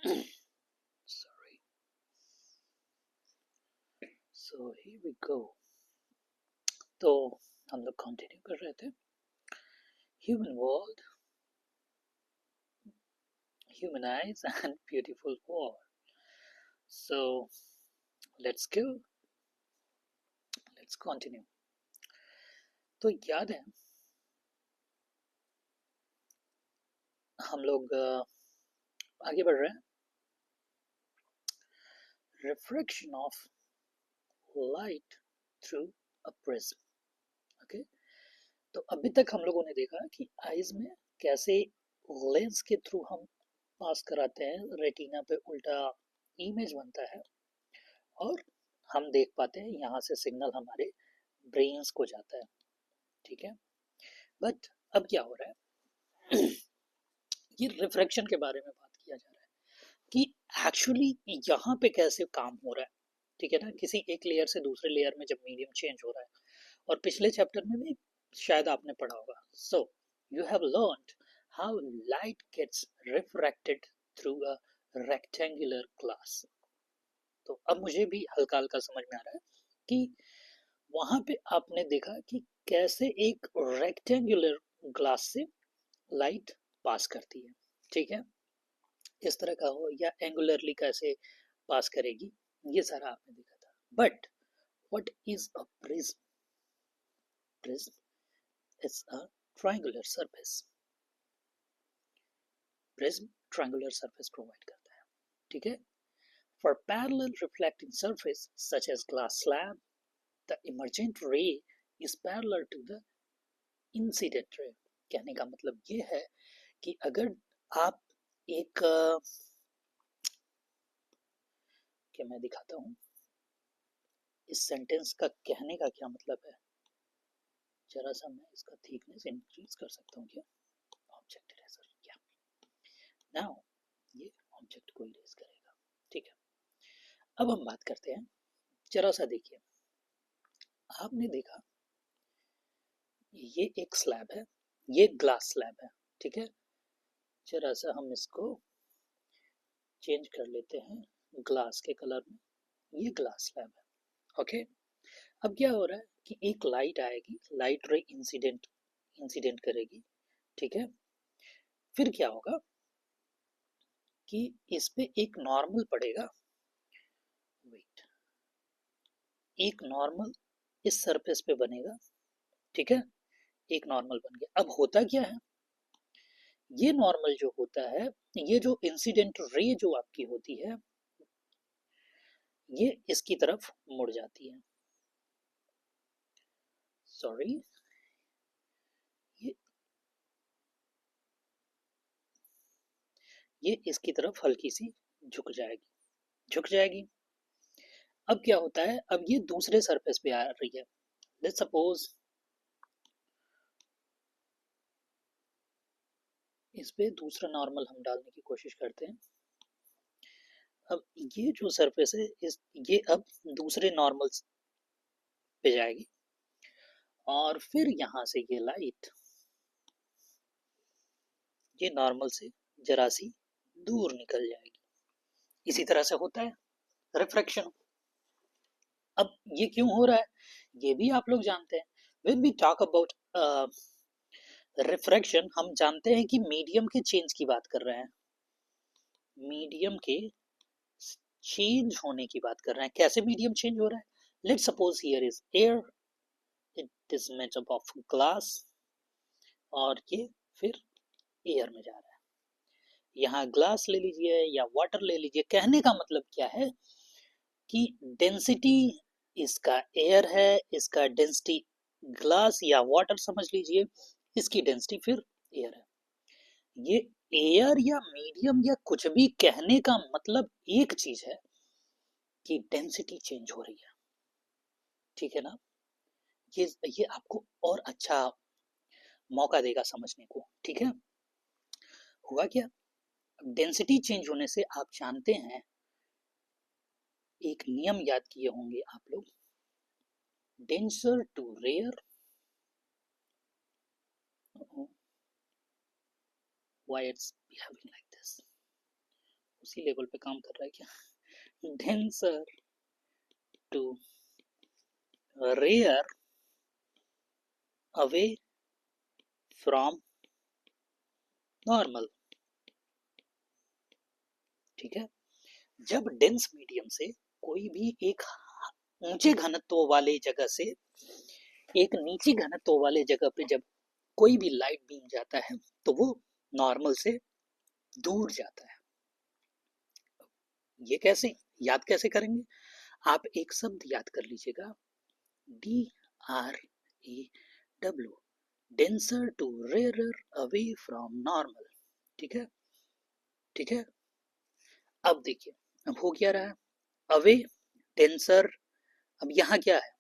Sorry. So here we go. तो हम लोग कंटिन्यू कर रहे थे human world, human eyes and beautiful world. So let's go, let's continue. तो याद है हम लोग आगे बढ़ रहे हैं. Refraction of light through a prism. Okay, तो अभी तक हम लोगों ने देखा कि आईज में कैसे लेंस के थ्रू हम पास कराते हैं, रेटिना पे उल्टा इमेज बनता है और हम देख पाते हैं, यहाँ से सिग्नल हमारे ब्रेन्स को जाता है. ठीक है, बट अब क्या हो रहा है ये रिफ्रैक्शन के बारे में बात किया जा रहा है कि एक्चुअली यहाँ पे कैसे काम हो रहा है. ठीक है ना, किसी एक लेयर से दूसरे लेयर में जब मीडियम चेंज हो रहा है, और पिछले चैप्टर में भी शायद आपने पढ़ा होगा. So you have learned how light gets refracted through a rectangular glass. तो अब मुझे भी हल्का हल्का समझ में आ रहा है कि वहां पे आपने देखा कि कैसे एक रेक्टेंगुलर ग्लास से लाइट पास करती है. ठीक है, इस तरह का हो या एंगुलरली कैसे पास करेगी, ये सारा आपने देखा था. But what is a prism? Prism is a triangular surface. Prism triangular surface provide करता है. ठीक है, for parallel reflecting surface such as glass slab, the emergent ray is parallel to the incident ray. कहने का मतलब ये है कि अगर आप एक क्या मैं दिखाता हूं इस सेंटेंस का कहने का क्या मतलब है. जरा सा मैं इसका थिकनेस इंक्रीज कर सकता हूँ क्या? ऑब्जेक्ट इरेजर, क्या नाउ ये ऑब्जेक्ट को इरेज करेगा. ठीक है, अब हम बात करते हैं. जरा सा देखिए, आपने देखा ये एक स्लैब है, ये ग्लास स्लैब है. ठीक है, जरा सा हम इसको चेंज कर लेते हैं ग्लास के कलर में. ये ग्लास स्लैब है. ओके, अब क्या हो रहा है कि एक लाइट आएगी, लाइट रे इंसिडेंट करेगी. ठीक है, फिर क्या होगा कि इस पे एक नॉर्मल पड़ेगा. वेट, एक नॉर्मल इस सरफेस पे बनेगा. ठीक है, एक नॉर्मल बन गया. अब होता क्या है, ये नॉर्मल जो होता है, ये जो इंसिडेंट रे जो आपकी होती है, ये इसकी तरफ मुड़ जाती है. सॉरी, ये ये इसकी तरफ हल्की सी झुक जाएगी. अब क्या होता है, अब ये दूसरे सरफेस पे आ रही है. लेट्स सपोज इस पे दूसरा नॉर्मल हम डालने की कोशिश करते हैं. अब ये जो सरफेस है, इस ये अब दूसरे नॉर्मल पे जाएगी और फिर यहाँ से ये लाइट ये नॉर्मल से जरा सी दूर निकल जाएगी. इसी तरह से होता है रिफ्रैक्शन. अब ये क्यों हो रहा है, ये भी आप लोग जानते हैं. When we talk about refraction, हम जानते हैं कि मीडियम के चेंज की बात कर रहे हैं. मीडियम के चेंज होने की बात कर रहे हैं. कैसे मीडियम चेंज हो रहा है? Let's suppose here is air, it is made up of glass, और ये फिर एयर में जा रहा है. यहाँ ग्लास ले लीजिए या वाटर ले लीजिए, कहने का मतलब क्या है कि डेंसिटी इसका एयर है, इसका डेंसिटी ग्लास या वाटर समझ लीजिए, इसकी डेंसिटी फिर एयर है. ये एयर या मीडियम या कुछ भी, कहने का मतलब एक चीज है कि डेंसिटी चेंज हो रही है. ठीक है ना, ये आपको और अच्छा मौका देगा समझने को. ठीक है, हुआ क्या, डेंसिटी चेंज होने से आप जानते हैं, एक नियम याद किए होंगे आप लोग, denser to rare. Why it's behaving like this? उसी लेवल पे काम कर रहा है क्या? Denser to rare away from normal. ठीक है, जब डेंस मीडियम से कोई भी एक ऊंचे घनत्व वाले जगह से एक नीची घनत्व वाले जगह पे जब कोई भी लाइट बीम जाता है तो वो नॉर्मल से दूर जाता है। ये कैसे याद कैसे करेंगे? आप एक शब्द याद कर लीजिएगा, DRAW, denser to rarer away from normal. ठीक है, ठीक है। अब देखिए, अब हो क्या रहा है, अवे डेंसर। अब यहाँ क्या है,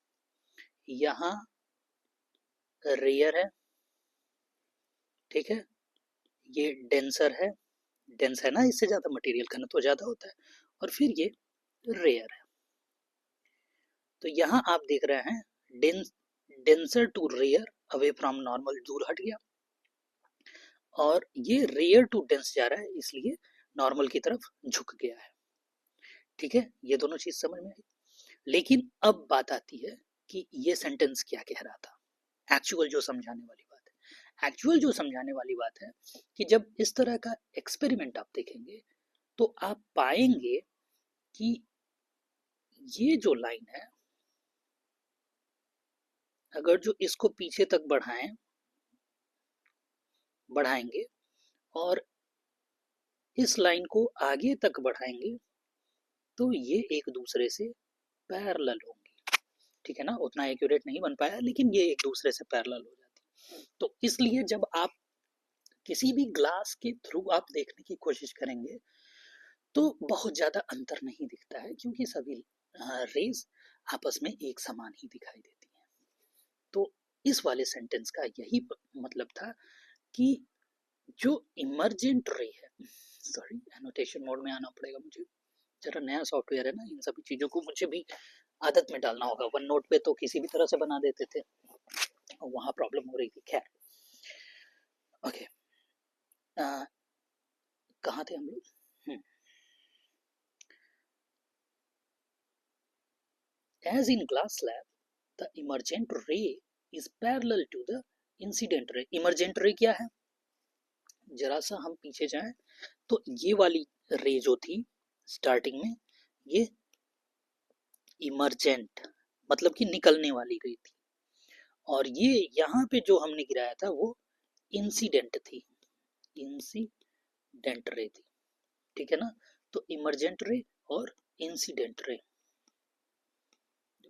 यहाँ रेयर है, ठीक है, ये डेंसर है, डेंस है ना, इससे ज्यादा मटेरियल घनत्व ज्यादा होता है, और फिर ये रेयर है। तो यहाँ आप देख रहे हैं denser to rare away from normal दूर हट गया, और ये रेयर टू डेंस जा रहा है, इसलिए नॉर्मल की तरफ झुक गया है। ठीक है, ये दोनों चीज समझ में आई। लेकिन अब बात आती है कि ये सेंटेंस क्या कह रहा था, एक्चुअल जो समझाने वाली बात है। एक्चुअल जो समझाने वाली बात है कि जब इस तरह का एक्सपेरिमेंट आप देखेंगे तो आप पाएंगे कि ये जो लाइन है, अगर जो इसको पीछे तक बढ़ाएंगे और इस लाइन को आगे तक बढ़ाएंगे तो ये एक दूसरे से पैरेलल होंगी। ठीक है ना, उतना एक्यूरेट नहीं बन पाया, लेकिन ये एक दूसरे से पैरेलल हो जाती। तो इसलिए जब आप किसी भी ग्लास के थ्रू आप देखने की कोशिश करेंगे तो बहुत ज्यादा अंतर नहीं दिखता है, क्योंकि सभी रेज आपस में एक समान ही दिखाई देती हैं। तो इस वाले सेंटेंस का यही मतलब था कि जो इमर्जेंट रे है, सॉरी एनोटेशन मोड में आना पड़ेगा मुझे, जरा नया सॉफ्टवेयर है ना, इन सभी चीजों को मुझे भी आदत में डालना होगा। वन नोट पे तो किसी भी तरह से बना देते थे, वहां प्रॉब्लम हो रही थी। खैर, ओके, कहाँ थे हम लोग? As in glass slab, the emergent ray is parallel to the incident ray. Emergent ray क्या है? जरा सा हम पीछे जाएं तो ये वाली रे जो थी स्टार्टिंग में, ये इमर्जेंट मतलब कि निकलने वाली रे थी, और ये यहाँ पे जो हमने गिराया था वो इंसिडेंट थी, इंसिडेंट रे थी। ठीक है ना, तो इमर्जेंट रे और इंसिडेंट रे।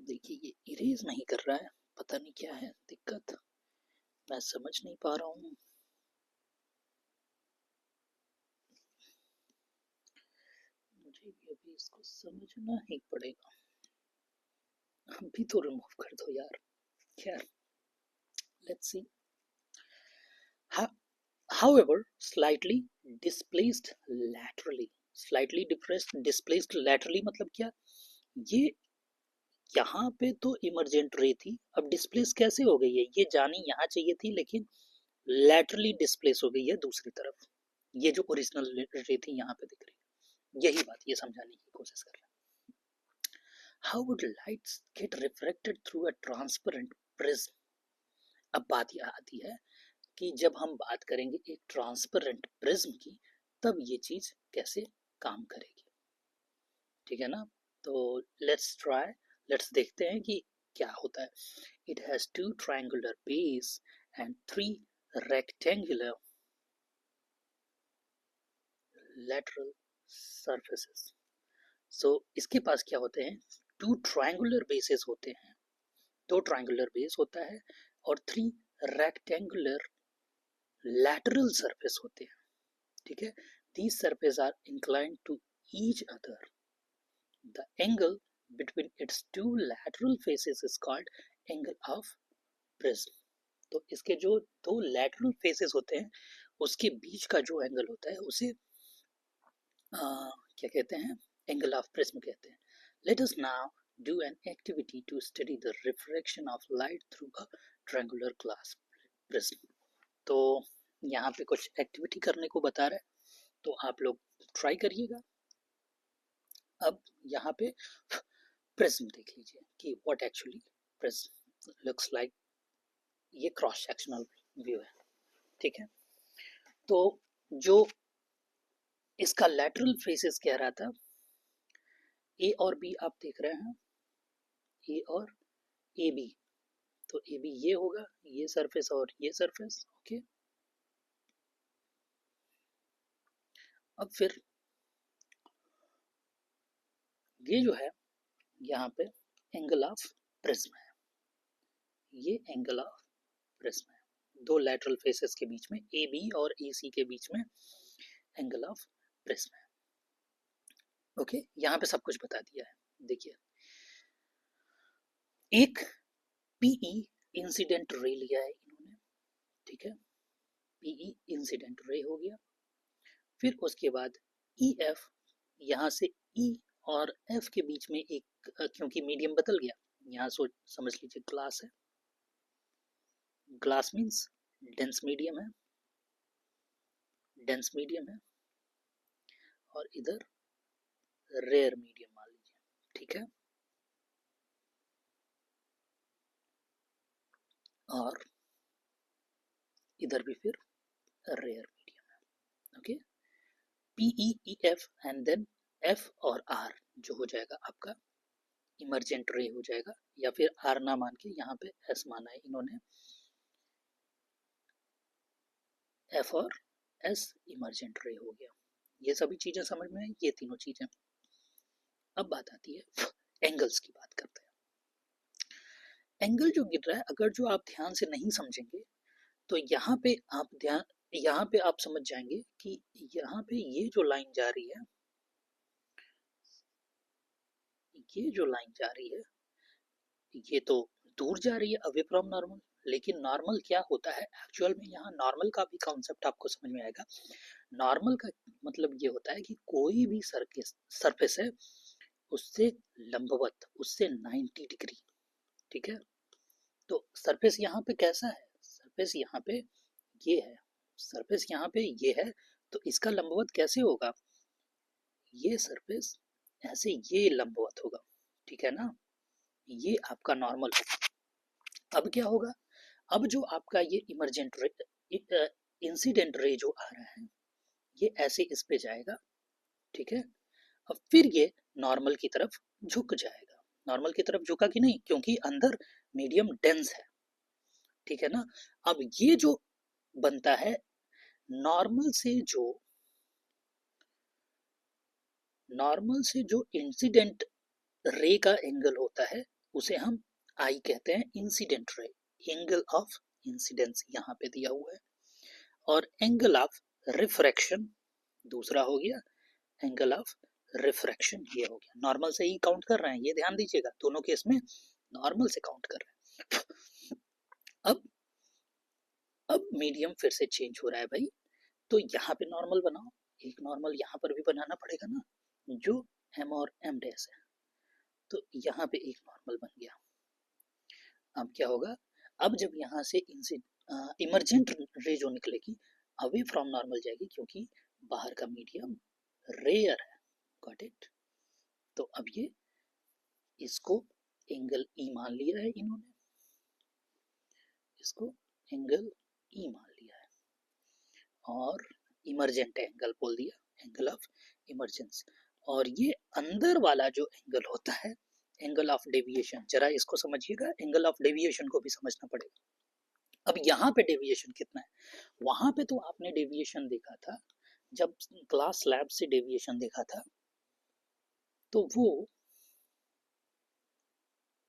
देखिए ये इरेज नहीं कर रहा है, पता नहीं क्या है दिक्कत, मैं समझ नहीं पा रहा हूँ। मुझे भी अभी इसको समझना ही पड़ेगा। अभी तो रिमूव कर दो यार। खैर, let's see. However, slightly displaced laterally, slightly displaced laterally मतलब क्या, ये यहाँ पे तो इमरजेंट रे थी, अब डिस्प्लेस कैसे हो गई है, ये जानी यहाँ चाहिए थी लेकिन लैटरली डिस्प्लेस हो गई है दूसरी तरफ। ये जो ओरिजिनल रे थी यहाँ पे दिख रही है, यही बात ये समझाने की कोशिश कर रहा है। How would lights get refracted through a transparent prism? अब बात यह आती है कि जब हम बात करेंगे एक ट्रांसपेरेंट प्रिज्म की, तब ये चीज कैसे काम करेगी। ठीक है ना, तो लेट्स देखते हैं कि क्या होता है। It has two triangular base and 3 rectangular lateral surfaces. So इसके पास क्या होते हैं, 2 ट्रायंगुलर बेसेस होते हैं, 2 ट्रायंगुलर बेस होता है और 3 रेक्टेंगुलर lateral surface होते हैं। ठीक है, these surfaces are inclined to each other. The angle between its 2 lateral faces is called angle of prism. तो इसके जो 2 lateral faces होते हैं उसके बीच का जो एंगल होता है उसे क्या कहते हैं, एंगल ऑफ प्रिज्म कहते हैं। Let us now do an activity to study the refraction of light through a triangular glass prism. तो यहाँ पे कुछ एक्टिविटी करने को बता रहा है, तो आप लोग ट्राई करिएगा अब यहाँ पे प्रिज्म देख लीजिए कि what actually prism looks like. ये क्रॉस सेक्शनल व्यू है, ठीक है। तो जो इसका लैटरल फेसेस कह रहा था, ए और बी आप देख रहे हैं, ए और ए बी, तो ए बी ये होगा, ये सरफेस और ये सरफेस, ओके। अब फिर ये जो है यहाँ पे एंगल ऑफ प्रिज्म है, ये एंगल ऑफ प्रिज्म है, दो लैटरल फेसेस के बीच में, ए बी और ए सी के बीच में एंगल ऑफ प्रिज्म है, ओके। यहाँ पे सब कुछ बता दिया है। देखिए, एक पीई इंसिडेंट रे लिया है इन्होंने, ठीक है, पीई इंसिडेंट रे हो गया। फिर उसके बाद ई एफ, यहाँ से ई और एफ के बीच में एक, क्योंकि मीडियम बदल गया, यहाँ समझ लीजिए ग्लास है, ग्लास मीन्स डेंस मीडियम है, डेंस मीडियम है, और इधर रेयर मीडियम मान लीजिए, ठीक है। और इधर भी फिर रेयर मीडियम है, okay. PE F and then F और आर जो हो जाएगा आपका इमरजेंट रे हो जाएगा, या फिर आर ना मान के यहाँ पे एस माना है इन्होंने, एफ और एस इमरजेंट रे हो गया। ये सभी चीजें समझ में आई, ये तीनों चीजें। अब बात आती है एंगल्स की, बात करते हैं। एंगल जो गिर रहा है, अगर जो आप ध्यान से नहीं समझेंगे तो यहाँ पे आप समझ जाएंगे कि यहाँ पे ये जो लाइन जा रही है, ये जो लाइन जा रही है, ये तो दूर जा रही है अवे फ्रॉम नॉर्मल, लेकिन नॉर्मल क्या होता है एक्चुअल में, यहाँ नॉर्मल का भी कॉन्सेप्ट आपको समझ में आएगा। नॉर्मल का मतलब ये होता है कि कोई भी सरफेस है उससे लंबवत, उससे 90 डिग्री, ठीक है। तो सरफेस यहाँ पे कैसा है, सरफेस यहाँ पे ये है, सरफेस यहाँ पे ये है, तो इसका लंबवत कैसे होगा, ये सरफेस ऐसे ये लंबवत होगा, ठीक है ना, ये आपका नॉर्मल होगा। अब क्या होगा, अब जो आपका ये इमरजेंट रे, इंसिडेंट रे जो आ रहा है, ये ऐसे इस पे जाएगा, ठीक है। अब फिर ये नॉर्मल की तरफ झुक जाएगा, नॉर्मल की तरफ झुका कि नहीं, क्योंकि अंदर मीडियम डेंस है, ठीक है ना। अब ये जो बनता है नॉर्मल से जो इंसिडेंट रे का एंगल होता है, उसे हम आई कहते हैं, incident ray, angle of incidence यहाँ पे दिया हुआ है। और एंगल ऑफ रिफ्रैक्शन दूसरा हो गया, एंगल ऑफ रिफ्रैक्शन ये हो गया। नॉर्मल से ही काउंट कर रहे हैं, ये ध्यान दीजिएगा, दोनों केस में नॉर्मल से काउंट कर रहे हैं। अब मीडियम फिर से चेंज हो रहा है भाई, तो यहाँ पे नॉर्मल बनाओ, एक नॉर्मल यहाँ पर भी बनाना पड़ेगा ना, जो एम और एम डैश है, तो यहाँ पे एक नॉर्मल बन गया। अब क्या होगा, अब जब यहाँ से इमरजेंट रे जो निकलेगी अवे फ्रॉम नॉर्मल जाएगी, क्योंकि बाहर का मीडियम रेयर है, गॉट इट। तो अब ये इसको एंगल ई मान लिया है इन्होंने, इसको एंगल ई मान लिया है, और इमरजेंट एंगल बोल दिया, एंगल ऑफ इमरजेंस। और ये अंदर वाला जो एंगल होता है, एंगल ऑफ डेविएशन, जरा इसको समझिएगा, एंगल ऑफ डेविएशन को भी समझना पड़ेगा। अब यहाँ पे डेविएशन कितना है, वहां पे तो आपने डेविएशन देखा था, जब ग्लास स्लैब से डेविएशन देखा था, तो वो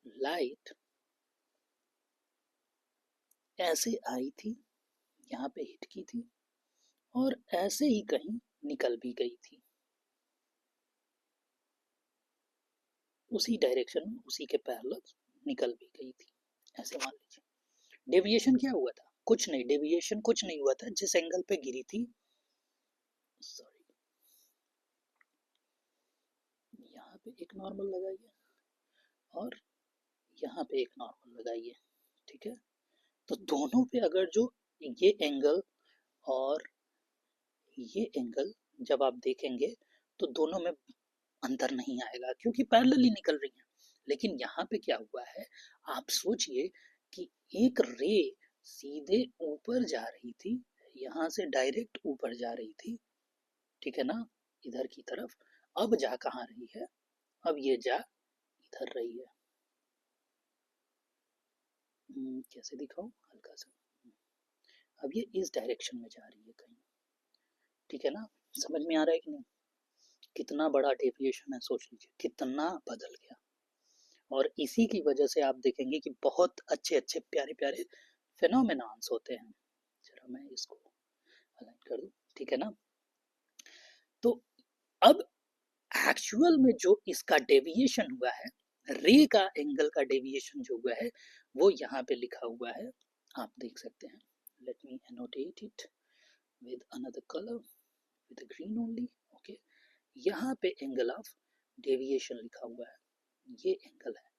लाइट ऐसे आई थी, यहाँ पे हिट की थी, और ऐसे ही कहीं निकल भी गई थी, उसी डायरेक्शन में, उसी के पैरेलल निकल भी गई थी, ऐसे मान लीजिए। डेविएशन क्या हुआ था, कुछ नहीं, डेविएशन कुछ नहीं हुआ था, जिस एंगल पे गिरी थी, सॉरी, यहाँ पे एक नॉर्मल लगाइए और यहाँ पे एक नॉर्मल लगाइए, ठीक है। तो दोनों पे अगर जो ये एंगल और ये एंगल जब आप देखेंगे, तो दोनों में अंतर नहीं आएगा क्योंकि पैरेलली निकल रही हैं। लेकिन यहाँ पे क्या हुआ है, आप सोचिए कि एक रे सीधे ऊपर जा रही थी, यहाँ से डायरेक्ट ऊपर जा रही थी, ठीक है ना, इधर की तरफ। अब जा कहाँ रही है, अब ये जा इधर रही है। कैसे दिखाऊं हल्का सा, अब ये इस डायरेक्शन में जा रही है कहीं, ठीक है ना। समझ में आ रहा है कि नहीं, कितना बड़ा डेविएशन है, सोच लीजिए कितना बदल गया। और इसी की वजह से आप देखेंगे कि बहुत अच्छे अच्छे प्यारे प्यारे फिनोमेनॉन्स होते हैं। जरा मैं इसको अलाइन कर दूं, ठीक है ना। तो अब एक्चुअल में जो इसका डेविएशन हुआ है, रे का एंगल का डेविएशन जो हुआ है, वो यहाँ पे लिखा हुआ है, आप देख सकते हैं। Let me annotate it with another color with a green only, okay। यहाँ पे एंगल ऑफ डेविएशन लिखा हुआ है, ये एंगल है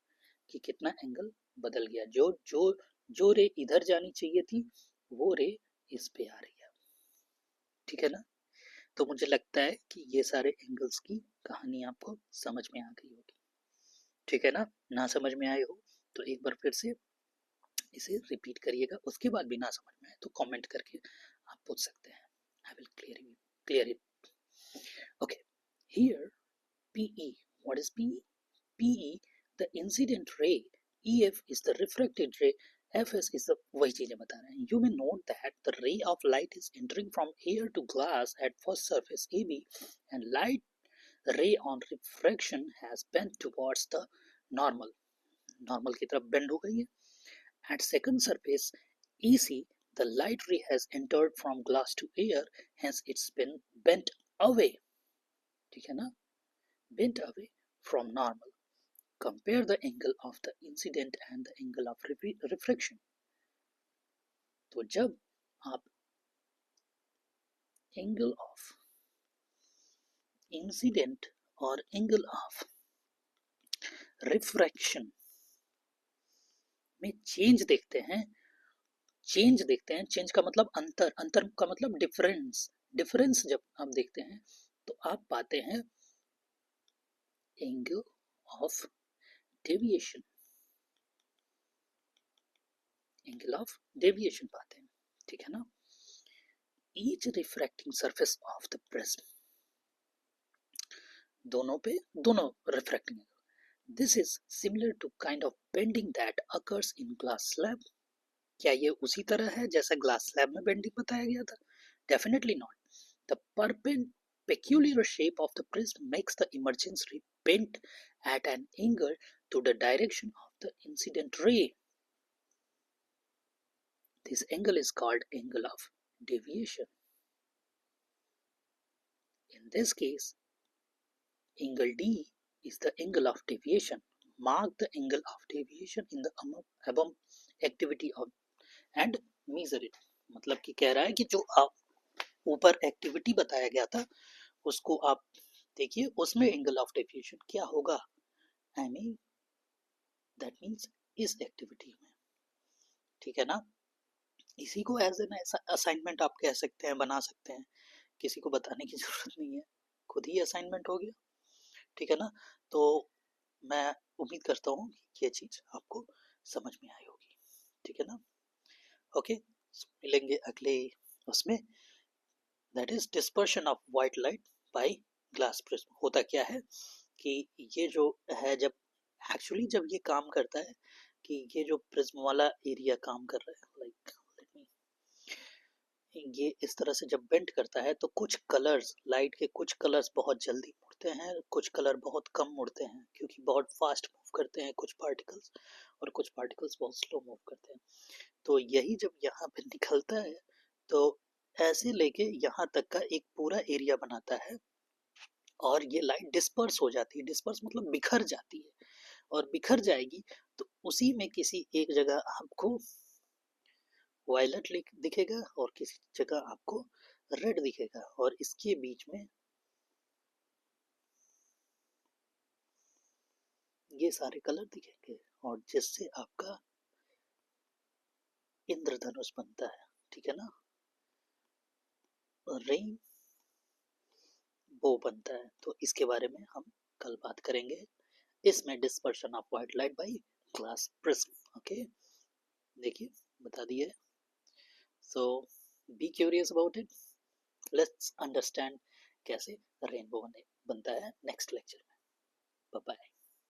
कि कितना एंगल बदल गया। जो जो जो रे इधर जानी चाहिए थी वो रे इस पे आ रही है, ठीक है ना। तो मुझे लगता है कि ये सारे एंगल्स की कहानी आपको समझ में आ गई होगी, ठीक है ना। ना समझ में आए हो तो एक बार फिर से इसे रिपीट करिएगा, उसके बाद भी ना समझ में आए तो कमेंट करके आप पूछ सकते हैं। I will clear it. Okay, here PE. What is PE? PE, the incident ray. EF is the refracted ray. FS is the वही चीजें बता रहे हैं. You may note that the ray of light is entering from air to glass at first surface AB, and light ray on refraction has bent towards the normal. Normal की तरफ bend हो गई है. At second surface EC, the light ray has entered from glass to air, hence it's been bent away. ठीक है ना, bent away from normal. Compare the angle of the incident and the angle of refraction. तो जब आप angle of incident और angle of refraction में change देखते हैं, चेंज का मतलब अंतर, अंतर का मतलब डिफरेंस, डिफरेंस जब आप देखते हैं तो आप पाते हैं angle of deviation, angle of deviation पाते हैं, ठीक है ना। Each refracting surface of the prism, दोनों पे दोनों refracting, this is similar to kind of bending that occurs in glass slab. क्या ये उसी तरह है जैसा ग्लास स्लैब में बेंडिंग बताया गया था? Definitely not. The peculiar shape of the prism makes the emergence ray bent at an angle to the direction of the incident ray. This angle is called angle of deviation. In this case, angle D is the angle of deviation. Mark the angle of deviation in the above activity of and measure it. मतलब कि कह रहा है कि जो आप ऊपर activity बताया गया था उसको आप देखिए, उसमें एंगल ऑफ डेविएशन क्या होगा, आई मीन दैट मीन्स इस एक्टिविटी में, ठीक है ना। इसी को एज एन असाइनमेंट आप कह सकते हैं, बना सकते हैं, किसी को बताने की जरूरत नहीं है, खुद ही असाइनमेंट हो गया, ठीक है ना। तो मैं उम्मीद करता हूँ कि ये चीज आपको समझ में आई होगी, ठीक है ना। ओके, मिलेंगे अगले उसमें, that is dispersion of white light by glass prism. होता क्या है कि ये जो है, जब एक्चुअली जब ये काम करता है कि ये जो प्रिज्म वाला एरिया काम कर रहा है, लाइक ये इस तरह से जब बेंड करता है तो कुछ कलर्स, लाइट के कुछ कलर्स बहुत जल्दी मुड़ते हैं, कुछ कलर बहुत कम मुड़ते हैं क्योंकि बहुत फास्ट मूव करते हैं कुछ पार्टिकल्स, और कुछ पार्टिकल्स बहुत स्लो मूव करते हैं। तो यही जब यहाँ पे निकलता है तो ऐसे लेके यहाँ तक का एक पूरा एरिया बनाता है, और ये लाइट डिस्पर्स हो जाती है, डिस्पर्स मतलब बिखर जाती है, और बिखर जाएगी तो उसी में किसी एक जगह आपको वायलेट दिखेगा और किसी जगह आपको रेड दिखेगा, और इसके बीच में ये सारे कलर दिखेंगे, और जिससे आपका इंद्रधनुष बनता है, ठीक है ना, रेन बो बनता है। तो इसके बारे में हम कल बात करेंगे इसमें dispersion of white light by glass prism. Okay, देखिए बता दिए। So be curious about it, let's understand कैसे रेनबो बनता है नेक्स्ट लेक्चर में। Bye bye.